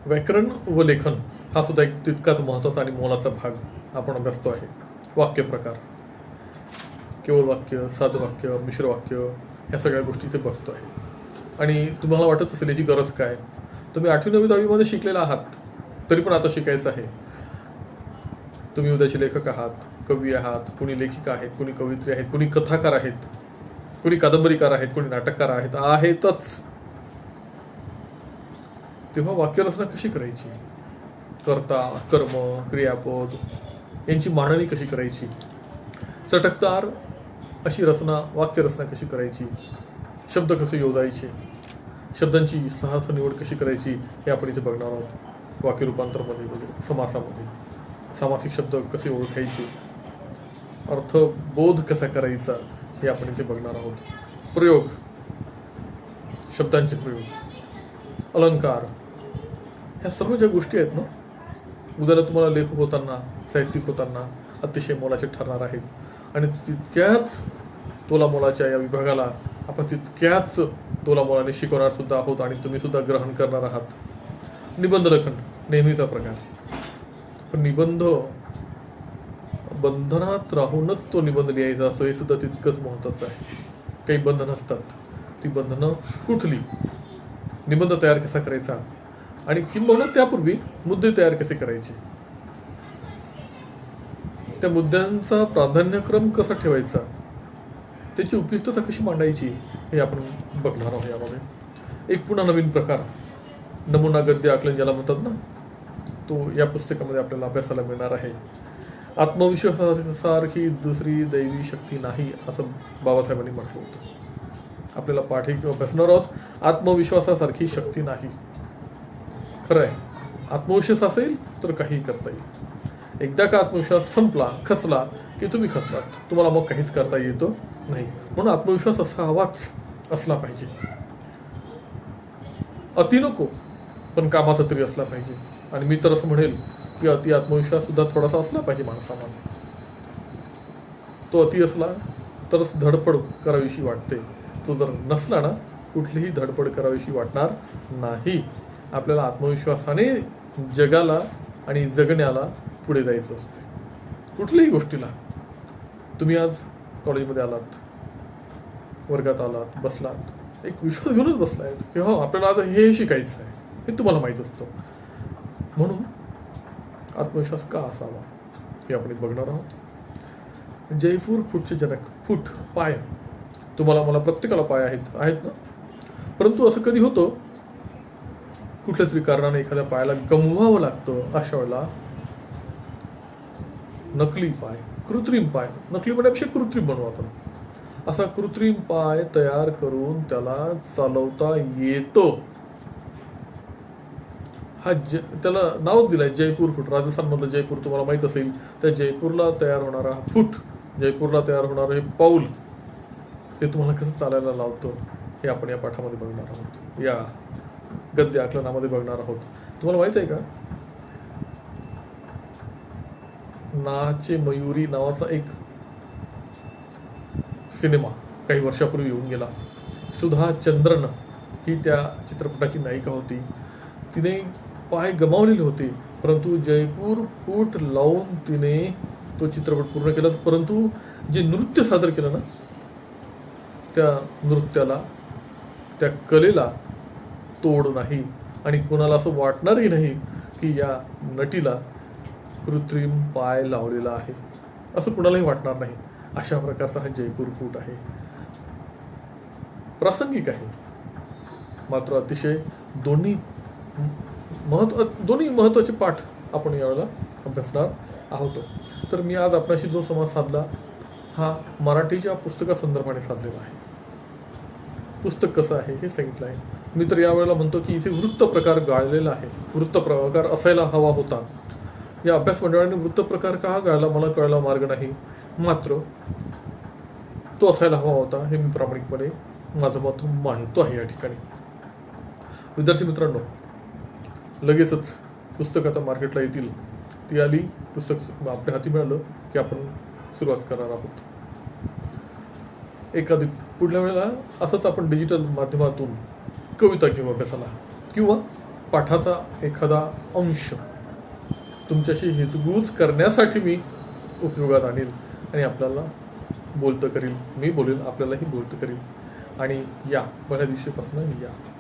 व्याकरण व लेखन हा सुद्धा एक तितकाच महत्त्वाचा आणि मोलाचा भाग आपण अभ्यासतो आहे. वाक्य प्रकार, केवळ वाक्य, साधं वाक्य, मिश्र वाक्य, ह्या सगळ्या गोष्टी इथे बघतो आहे. आणि तुम्हाला वाटत असेल याची गरज काय, तुम्ही 8वी 9वी 10वीमध्ये शिकलेला आहात, तरी पण आता शिकायचं आहे. तुम्ही उद्याचे लेखक आहात, कवी आहात, कोणी लेखिका आहेत, कोणी कवयित्री आहेत, कोणी कथाकार आहेत, कोणी कादंबरीकार आहेत, कोणी नाटककार आहेतच. तेव्हा वाक्यरचना कशी करायची, कर्ता, कर्म, क्रियापद यांची मांडणी कशी करायची, चटकदार अशी रचना, वाक्यरचना कशी करायची, शब्द कसे योजायचे, शब्दांची सहज निवड कशी करायची, हे आपण इथे बघणार आहोत. वाक्यरूपांतरमध्ये वगैरे, समासामध्ये सामासिक शब्द कसे ओळखायचे, अर्थबोध कसा करायचा, हे आपण इथे बघणार आहोत. प्रयोग, शब्दांचे प्रयोग, अलंकार, ह्या सर्व ज्या गोष्टी आहेत ना, उद्याला तुम्हाला लेखक होताना, साहित्यिक होताना अतिशय मोलाचे ठरणार आहेत. आणि तितक्याच तोलामोलाच्या या विभागाला आपण तितक्याच तोलामोलाने शिकवणार सुद्धा आहोत आणि तुम्ही सुद्धा ग्रहण करणार आहात. निबंध लेखन नेहमीचा प्रकार, पण निबंध बंधनात राहूनच तो निबंध लिहायचा असतो, हे सुद्धा तितकंच महत्त्वाचं आहे. काही बंधनं असतात, ती बंधनं कुठली, निबंध तयार कसा करायचा, आणि किंबहुना त्यापूर्वी मुद्दे तयार कसे करायचे, त्या मुद्द्यांचा प्राधान्यक्रम कसा ठेवायचा, त्याची उपयुक्तता कशी मांडायची, हे आपण बघणार आहोत यामध्ये. एक पुन्हा नवीन प्रकार, नमुना गद्य आकलन ज्याला म्हणतात ना, तो या पुस्तकामध्ये आपल्याला अभ्यासाला मिळणार आहे. आत्मविश्वासासारखी दुसरी दैवी शक्ती नाही, असं बाबासाहेबांनी म्हटलं होतं. आपल्याला पाठ किंवा अभ्यासणार आहोत, आत्मविश्वासासारखी शक्ती नाही. खरं आहे, आत्मविश्वास असेल तर काहीही करता येईल. एकदा का आत्मविश्वास संपला, खचला की तुम्ही खचलात, तुम्हाला मग काहीच करता येतो नाही. म्हणून आत्मविश्वास असावाच, असला पाहिजे. अति नको, पण कामाचा तरी असला पाहिजे. आणि मी तर असं म्हणेल की अति आत्मविश्वास सुद्धा थोडासा असला पाहिजे माणसामध्ये. तो अति असला तरच धडपड करावीशी वाटते, तो जर नसला ना, कुठलीही धडपड करावीशी वाटणार नाही. आपल्याला आत्मविश्वासाने जगाला आणि जगण्याला पुढे जायचं असते, कुठल्याही गोष्टीला. तुम्ही आज कॉलेजमध्ये आलात, वर्गात आलात, बसलात, एक विश्वास घेऊनच बसलायत की हो आपल्याला आज हे शिकायचं आहे, हे तुम्हाला माहीत असतं. म्हणून आत्मविश्वास का असावा हे आपण बघणार आहोत. जयपूर फूटचे जनक, फूट पाय, तुम्हाला मला प्रत्येकाला पाय आहेत ना, परंतु असं कधी होतं कुठल्या तरी कारणाने एखाद्या पायाला गमवावं लागतं. अशा वेळेला नकली पाय, कृत्रिम पाय, नकली म्हणण्यापेक्षा कृत्रिम म्हणू आपण, असा कृत्रिम पाय तयार करून त्याला चालवता येतो. हा त्याला नावच दिलंय जयपूर फूट. राजस्थानमधलं जयपूर तुम्हाला माहित असेल, त्या जयपूरला तयार होणारा फूट, जयपूरला तयार होणारं हे पाऊल, ते तुम्हाला कसं चालायला लावतं हे आपण या पाठामध्ये बघणार आहोत, या गद्य आकलनामध्ये बघणार आहोत. तुम्हाला माहित आहे का, नाचे मयुरी नावाचा एक सिनेमा काही वर्षापूर्वी येऊन गेला. सुधा चंद्रन ही त्या चित्रपटाची नायिका होती. तिने पाय गमावलेले होते, परंतु जयपूर फूट लावून तिने तो चित्रपट पूर्ण केला. परंतु जे नृत्य सादर केलं ना, त्या नृत्याला, त्या कलेला तोड नाही. आणि कोणाला असं वाटणारही नाही की या नटीला कृत्रिम पाय लावलेला आहे, असं कुणालाही वाटणार नाही. अशा प्रकारचा हा जयपूर फूट आहे. प्रासंगिक आहे, मात्र अतिशय दोन्ही महत्त्वाचे पाठ आपण यावेळेला अभ्यासणार आहोत. तर मी आज आपल्याशी जो संवाद साधला हा मराठीच्या पुस्तकासंदर्भाने साधलेला आहे. पुस्तक कसं आहे हे सांगितलं आहे. मी तर यावेळेला म्हणतो की इथे वृत्त प्रकार गाळलेला आहे. वृत्त प्रकार असायला हवा होता. या अभ्यास मंडळाने वृत्त प्रकार का गाळला मला कळला मार्ग नाही, मात्र तो असायला हवा होता हे मी प्रामाणिकपणे माझं मत मांडतो आहे या ठिकाणी. विद्यार्थी मित्रांनो, लगेचच पुस्तक आता मार्केटला येतील. ती आली, पुस्तक आपल्या हाती मिळालं की आपण सुरुवात करणार आहोत. एखादी पुढल्या वेळेला असंच आपण डिजिटल माध्यमातून कविता घेऊ अभ्यासाला, किंवा पाठाचा एखादा अंश तुमच्याशी हितगुज करण्यासाठी मी उपयोगात आणील आणि आपल्याला बोलतं करील. मी बोलेल, आपल्यालाही बोलतं करील. आणि या पहिल्या दिवशीपासून या.